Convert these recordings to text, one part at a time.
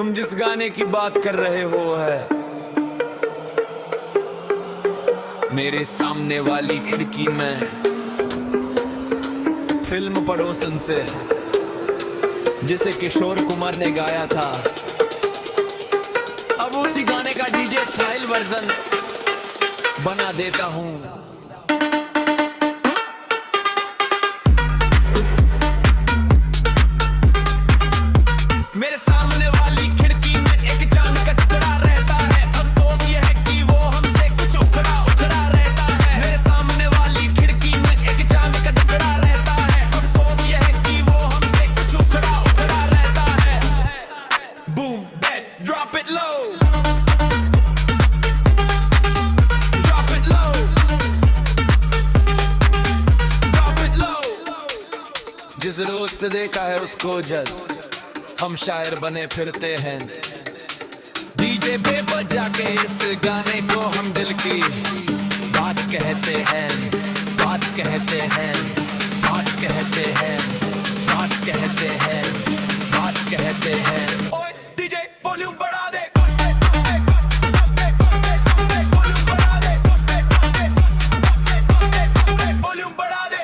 तुम जिस गाने की बात कर रहे हो है मेरे सामने वाली खिड़की में फिल्म पड़ोसन से, जिसे किशोर कुमार ने गाया था। अब उसी गाने का डीजे स्टाइल वर्जन बना देता हूँ। मेरे सामने वाली खिड़की में एक चांद का टुकड़ा रहता है, अफसोस ये है कि वो हमसे कुछ उखड़ा उखड़ा रहता है। मेरे सामने वाली खिड़की में एक चांद का टुकड़ा रहता है, अफसोस ये है कि वो हमसे कुछ उखड़ा उखड़ा रहता है। Boom bass drop it low, drop it low, drop it low. जिस रोज से देखा है उसको जज हम शायर बने फिरते हैं, डीजे पे बजा के इस गाने को हम दिल की बात कहते हैं, बात कहते हैं, बात कहते हैं, बात कहते हैं, बात कहते हैं। ओए डीजे वॉल्यूम बढ़ा दे, वॉल्यूम बढ़ा दे, वॉल्यूम बढ़ा दे।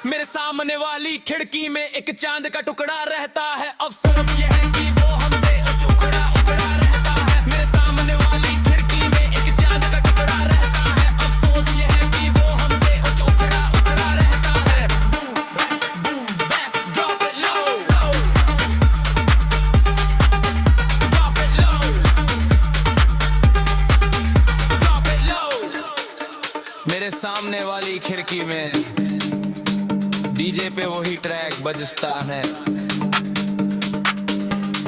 मेरे सामने वाली खिड़की में एक चांद का टुकड़ा रहता है, अफसोस ये है कि वो हमसे उखड़ा उखड़ा रहता है। मेरे सामने वाली खिड़की में एक चांद का टुकड़ा रहता है, अफसोस ये है कि वो हमसे उखड़ा उखड़ा रहता है। Boom bass drop it low, drop it low, drop it low. मेरे सामने वाली खिड़की में डीजे पे वही ट्रैक बजता है,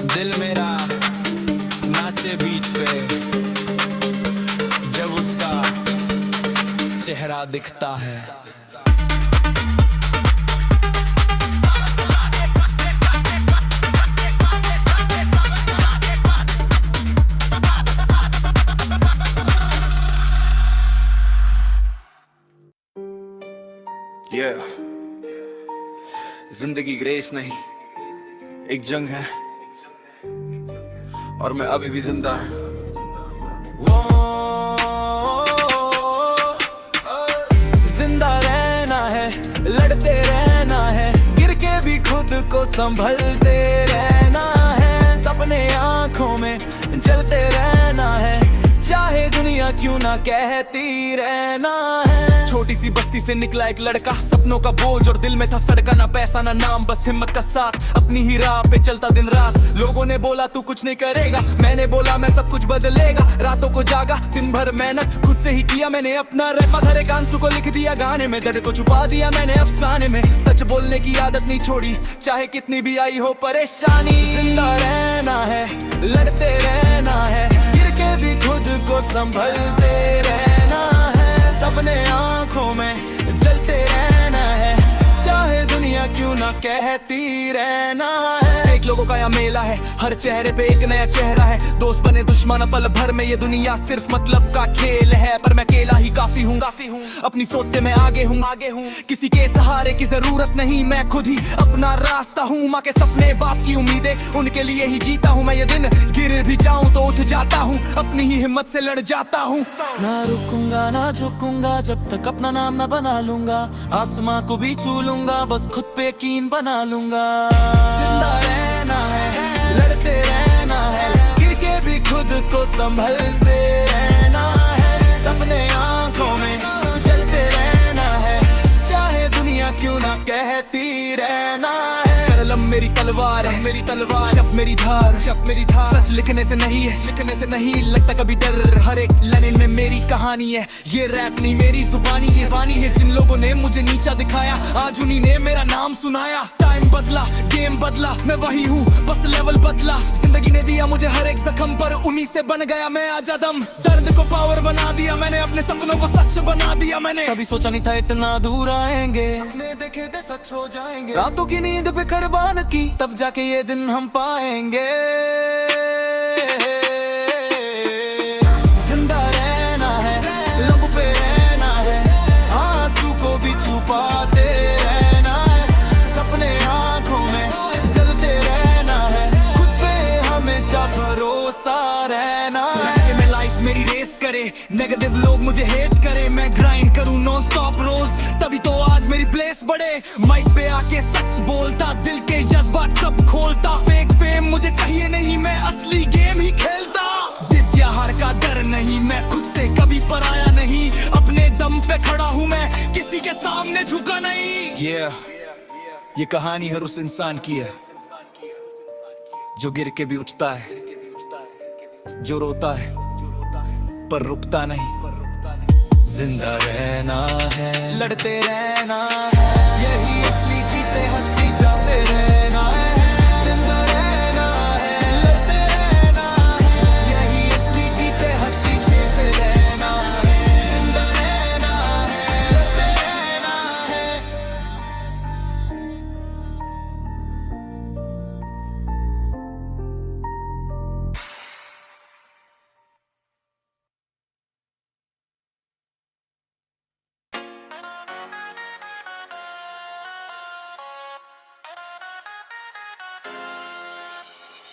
दिल मेरा नाचे बीच पे जब उसका चेहरा दिखता है। जिंदगी ग्रेस नहीं, एक जंग है और मैं अभी भी जिंदा हूँ। जिंदा रहना है, लड़ते रहना है, गिर के भी खुद को संभलते रहना है। सपने आंखों में जलते रहना है, चाहे दुनिया क्यों ना कहती रहना है। छोटी सी बस्ती से निकला एक लड़का, सपनों का बोझ और दिल में था सड़का, ना पैसा ना नाम बस हिम्मत का साथ, अपनी ही राह पे चलता दिन रात। लोगों ने बोला तू कुछ नहीं करेगा, मैंने बोला मैं सब कुछ बदलेगा। रातों को जागा, दिन भर मेहनत खुद से ही किया मैंने अपना रैप, हर एक आंसू को लिख दिया गाने में, दर्द को छुपा दिया मैंने अफसाने में। सच बोलने की आदत नहीं छोड़ी, चाहे कितनी भी आई हो परेशानी। जिंदा रहना है, लड़ते रहना है, गिर के भी खुद को संभलते रहना है। सपने आंखों में जलते रहना है, चाहे दुनिया क्यों ना कहती रहना है। एक लोगों का यहाँ मेला है, हर चेहरे पे एक नया चेहरा है, दोस्त बने दुश्मन पल भर में, ये दुनिया सिर्फ मतलब का खेल है। पर मैं अकेला ही काफी हूँ, अपनी सोच से मैं आगे हूँ, किसी के सहारे की जरूरत नहीं, मैं खुद ही अपना रास्ता हूँ। माँ के सपने, बाप की उम्मीदें, उनके लिए ही जीता हूँ मैं। ये दिन गिर भी जाऊँ तो उठ जाता हूँ, अपनी ही हिम्मत से लड़ जाता हूँ। ना रुकूंगा ना झुकूंगा जब तक अपना नाम ना बना लूंगा, आसमां को भी छू लूंगा, बस खुद पे यकीन बना लूंगा। जिंदा रहना है, लड़ते रहना है, गिर के भी खुद को संभलते रहना है। सपने आंखों में जलते रहना है, चाहे दुनिया क्यों ना कहती रहना है। कलम मेरी तलवार है, मेरी तलवार, शब्द मेरी धार, शब्द मेरी धार। सच लिखने से नहीं है, लिखने से नहीं लगता कभी डर, हर एक लाइन में मेरी कहानी है। ये रैप नहीं मेरी जुबानी, ये वाणी है जिन लोगों ने मुझे नीचा दिखाया, आज उन्हीं ने मेरा नाम सुनाया। टाइम बदला, गेम बदला, मैं वही हूँ बस लेवल बदला। जिंदगी ने दिया मुझे हर एक जख्म पर, उन्हीं से बन गया मैं आजा दम। दर्द को पावर बना दिया मैंने, अपने सपनों को सच बना दिया मैंने। कभी सोचा नहीं था इतना दूर आएंगे, अपने देखे थे सच हो जाएंगे। रातों की नींद पे कुर्बान की, तब जाके ये दिन हम पाएंगे। जिंदा रहना है, लब पे रहना है, आंसू को भी छुपाते रहना है। सपने आंखों में जलते रहना है, खुद पे हमेशा भरोसा रहना है। मैं लाइफ मेरी रेस करे, नेगेटिव लोग मुझे हेट करे, मैं ग्राइंड करूं नॉन स्टॉप रोज, तभी तो आज मेरी प्लेस बढ़े। माइक पे आके सच बोलता, दिल के जज्बात सब खोलता। फेक फेम मुझे चाहिए नहीं, मैं असली गेम ही खेलता। जीत या हार का डर नहीं, मैं खुद से कभी पराया नहीं। अपने दम पे खड़ा हूँ मैं, किसी के सामने झुका नहीं। ये कहानी हर उस इंसान की है जो गिर के भी उठता है, जो रोता है पर रुकता नहीं। जिंदा रहना है, लड़ते रहना है, यही असली जीते हंसती जाते रहना है। जिंदा रहना है, लड़ते रहना है, यही असली जीते हंसती जाते रहना है। जिंदा रहना है, लड़ते रहना है।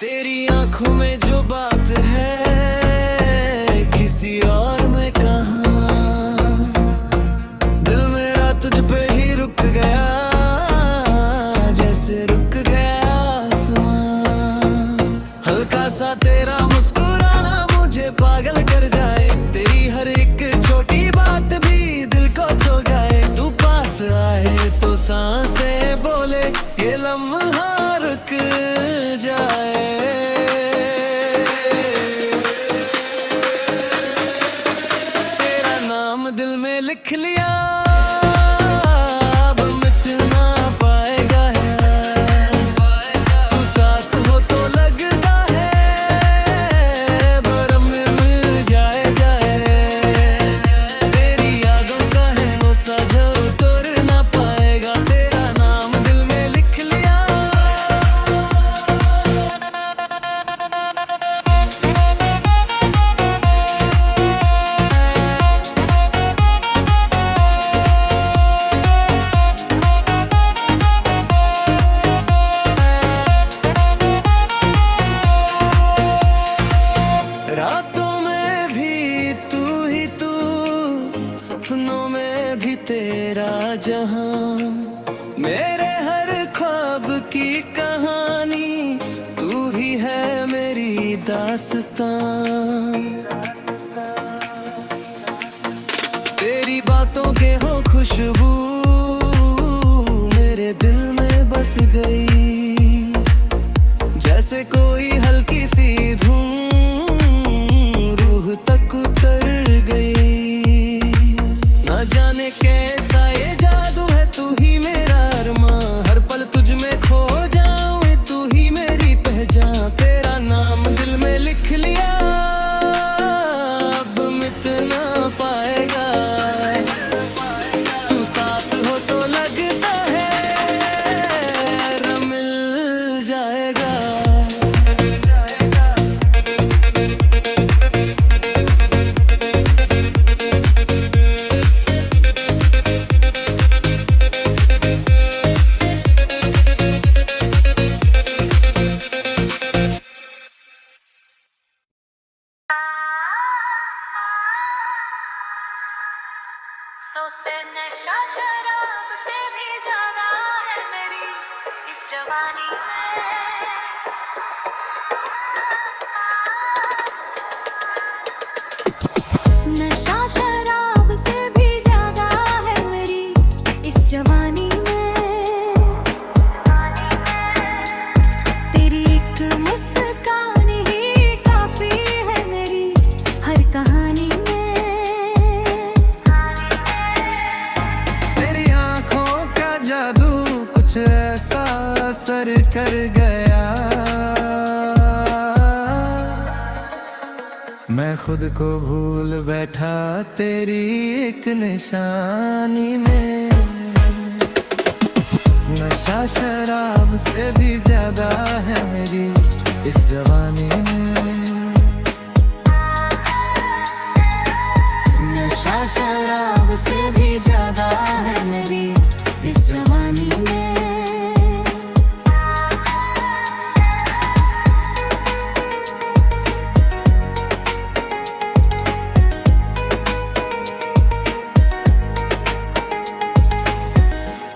तेरी आंखों में जो बात है किसी और में कहाँ, दिल मेरा तुझ पे ही रुक गया, जैसे रुक गया आसमां। हल्का सा तेरा मुस्कुराना मुझे पागल कर जाए, तेरी हर एक छोटी बात भी दिल को छू जाए। तू पास आए तो सांसें बोले, ये लम्हा रुक जाए। तेरा नाम दिल में लिख लिया, अब मिट ना पाएगा है। तू साथ हो तो लगता है भरम मिल जाएगा है। तेरी यादों का है वो साझा उतर ना पाएगा। तेरा नाम दिल में लिख लिया। रातों में भी तू ही तू, सपनों में भी तेरा जहां। मेरे हर ख्वाब की कहानी तू ही है मेरी दास्तां। तेरी बातों के हो खुशबू मेरे दिल में बस गई, जैसे कोई हल्की सी धूम रूह तक उतर गई। न जाने कैसा ये जादू है, तू ही मेरा अरमां। हर पल तुझ में खो जाऊं, तू ही मेरी पहचान। तेरा नाम दिल में लिख लिया, अब मिट ना पाएगा। तू मैं खुद को भूल बैठा तेरी एक निशानी में। नशा शराब से भी ज्यादा है मेरी इस जवानी में। नशा शराब से भी ज्यादा है मेरी इस जवानी में।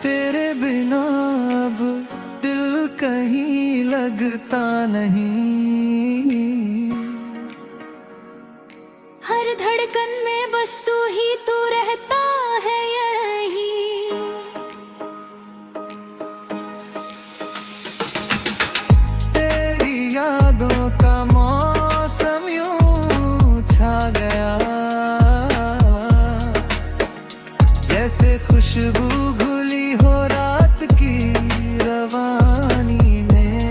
तेरे बिना अब दिल कहीं लगता नहीं। हर धड़कन में बस तू ही तू रहता है यही। तेरी यादों का मौसम यूं छा गया, जैसे खुशबू घुली हो रात की रवानी में।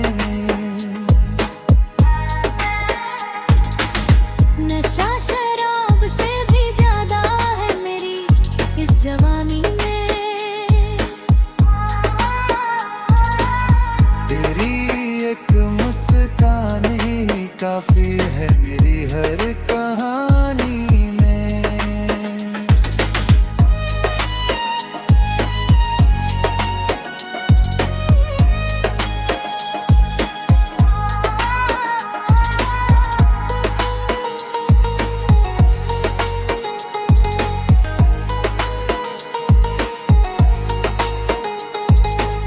नशा शराब से भी ज्यादा है मेरी इस जवानी में। तेरी एक मुस्कान ही काफी है मेरी हर कहानी में।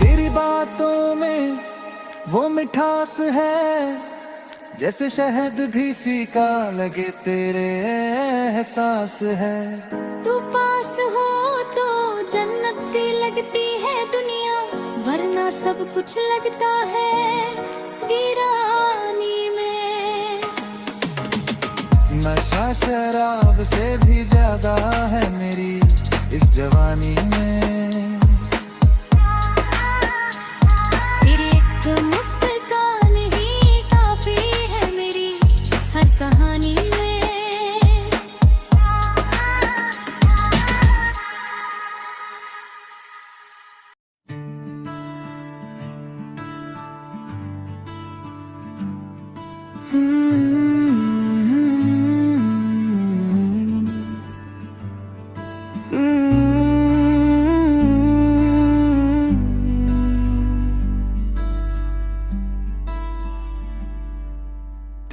तेरी बातों में वो मिठास है, जैसे शहद भी फीका लगे तेरे एहसास है। तू पास हो तो जन्नत सी लगती है दुनिया, वरना सब कुछ लगता है वीरानी में। नशा शराब से भी ज्यादा है मेरी इस जवानी में। तेरी एक मुस्कान ही काफी है मेरी हर कहानी में।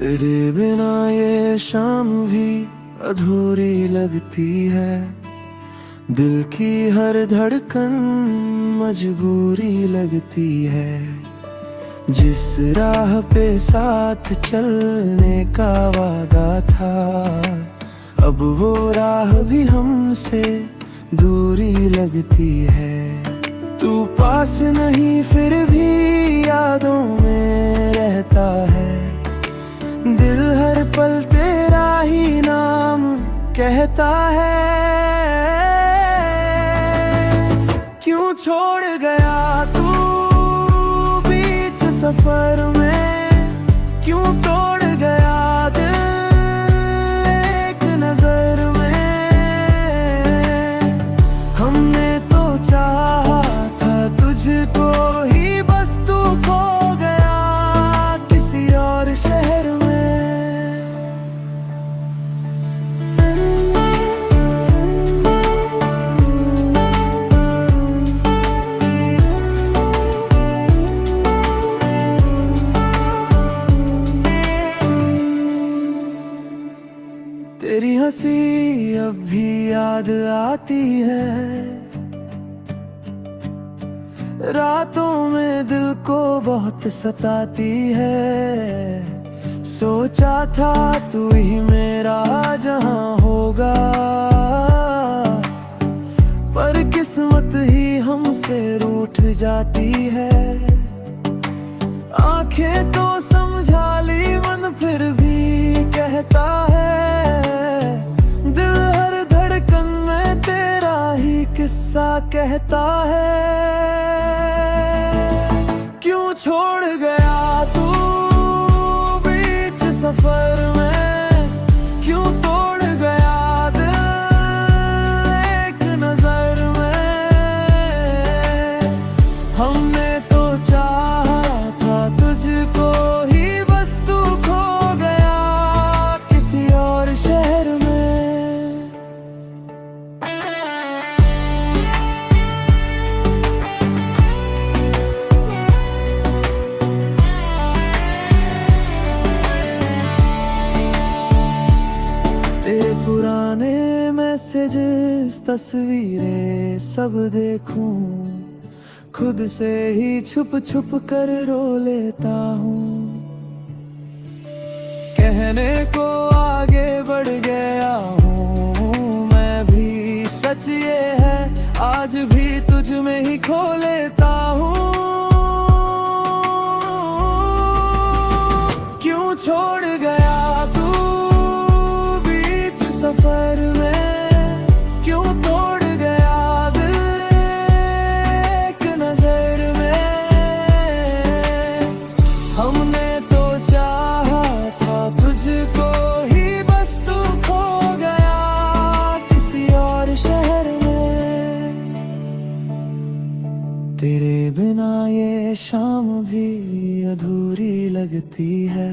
तेरे बिना ये शाम भी अधूरी लगती है। दिल की हर धड़कन मजबूरी लगती है। जिस राह पे साथ चलने का वादा था, अब वो राह भी हमसे दूरी लगती है। तू पास नहीं फिर भी यादों में रहता है। दिल हर पल तेरा ही नाम कहता है। क्यों छोड़ गया तू बीच सफर में, क्यों तोड़ गया दिल एक नजर में। हमने तो चाहा था तुझको ही, बस तू खो गया किसी और शहर में। तेरी हंसी अब भी याद आती है। रातों में दिल को बहुत सताती है। सोचा था तू ही मेरा जहां होगा, पर किस्मत ही हमसे रूठ जाती है। आंखें तो समझा ली, मन फिर भी कहता है। दिल हर धड़कन में तेरा ही किस्सा कहता है। क्यों छोड़ गया तू बीच सफर में, तेरे पुराने मैसेजेस तस्वीरें सब देखूं, खुद से ही छुप छुप कर रो लेता हूँ। कहने को आगे बढ़ गया हूँ मैं भी, सच ये है आज भी तुझ में ही खो लेता हूँ। क्यों छोड़ गया तू बीच सफर में, क्यों तोड़ गया दिल एक नजर में। हमने तो चाहा था तुझको ही, बस तू खो गया किसी और शहर में। तेरे बिना ये शाम भी अधूरी लगती है,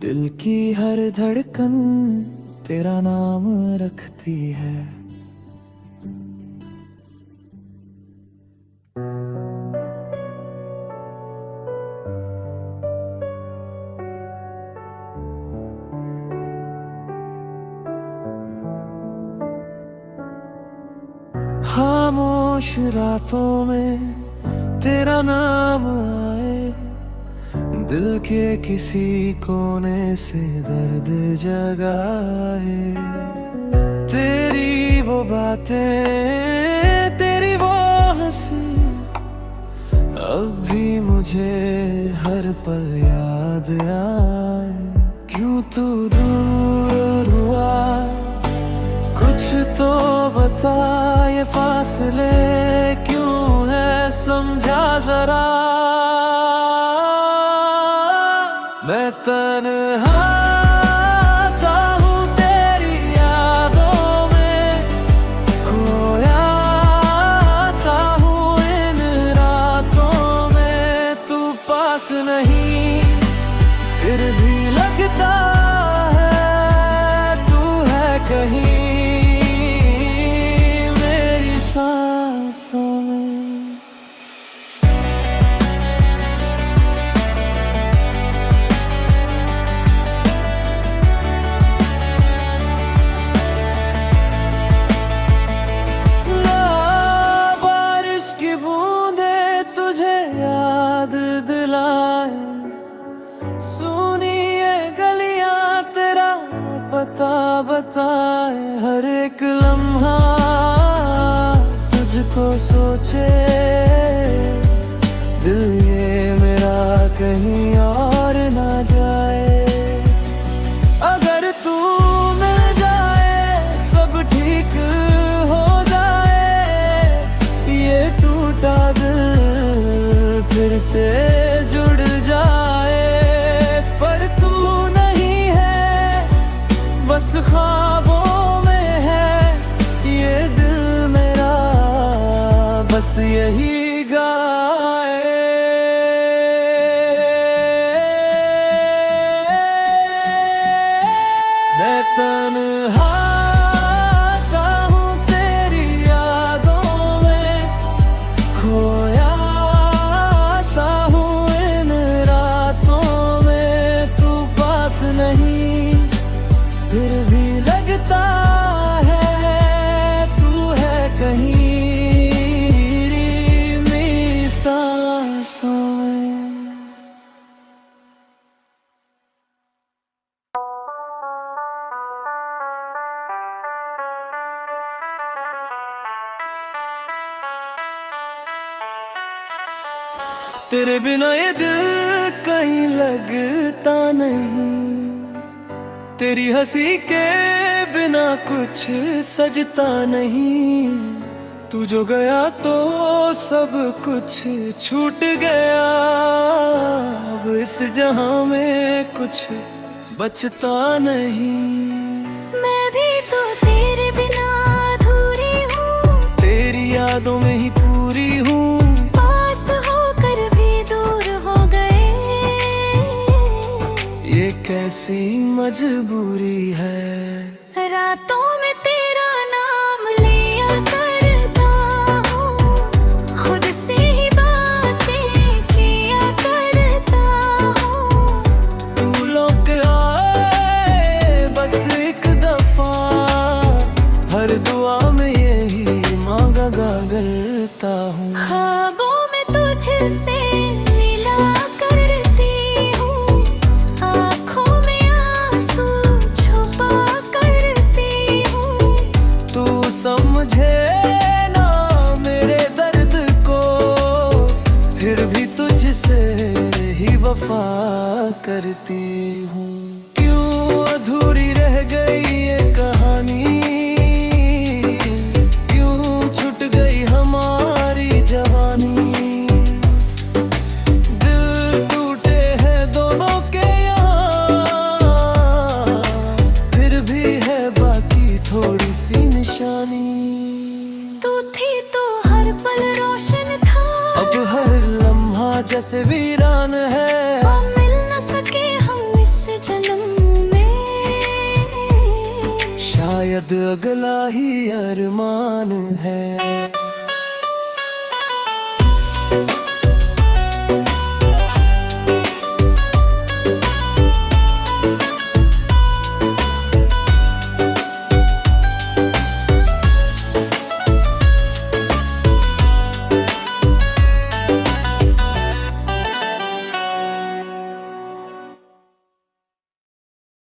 दिल की हर धड़कन तेरा नाम रखती है। खामोश रातों में तेरा नाम आए, दिल के किसी कोने से दर्द जगाए। तेरी वो बातें, तेरी वो हंसी, अब भी मुझे हर पल याद आए। क्यों तू दूर हुआ, कुछ तो बता, ये फासले क्यों है समझा जरा। मैं तन्हा सा हूँ तेरी यादों में, खोया सा हूँ इन रातों में। तू पास नहीं फिर भी लगता है तू है कहीं मेरी सांसों में। बताए हर एक लम्हा तुझको सोचे, दिल ये मेरा कहीं और ना जाए। अगर तू मिल जाए सब ठीक हो जाए, ये टूटा दिल फिर से जुड़ जाए। पर तू नहीं है, बस ख्वाबों में है ये दिल मेरा, बस यही गाए। मैं तन्हा सा हूँ तेरी यादों में, खोया सा हूँ इन रातों में। तू पास नहीं फिर भी लगता है तू है कहीं मेरी सांसों में। तेरे बिना ये दिल कहीं लगता नहीं, तेरी हंसी के बिना कुछ सजता नहीं। तू जो गया तो सब कुछ छूट गया, अब इस जहां में कुछ बचता नहीं। मैं भी तो तेरे बिना अधूरी हूँ, तेरी यादों में ही पूरी हूँ। पास होकर भी दूर हो गए, ये कैसी मजबूरी है। रातों में तेरा नाम लिया करता हूँ, खुद से ही बातें किया करता हूँ। तू लौट आए बस एक दम दिल से मिला करती हूँ, आँखों में आंसू छुपा करती हूँ। तू समझे ना मेरे दर्द को, फिर भी तुझसे ही वफा करती हूँ। क्यों अधूरी रह गई ये कहानी, क्यों छूट गई हमारी जवानी। दिल टूटे हैं दोनों के यहाँ, फिर भी है बाकी थोड़ी सी निशानी। तू थी तो हर पल रोशन था, अब हर लम्हा जैसे वीरान है। वो मिल न सके हम इस जन्म में, शायद अगला ही अरमान है।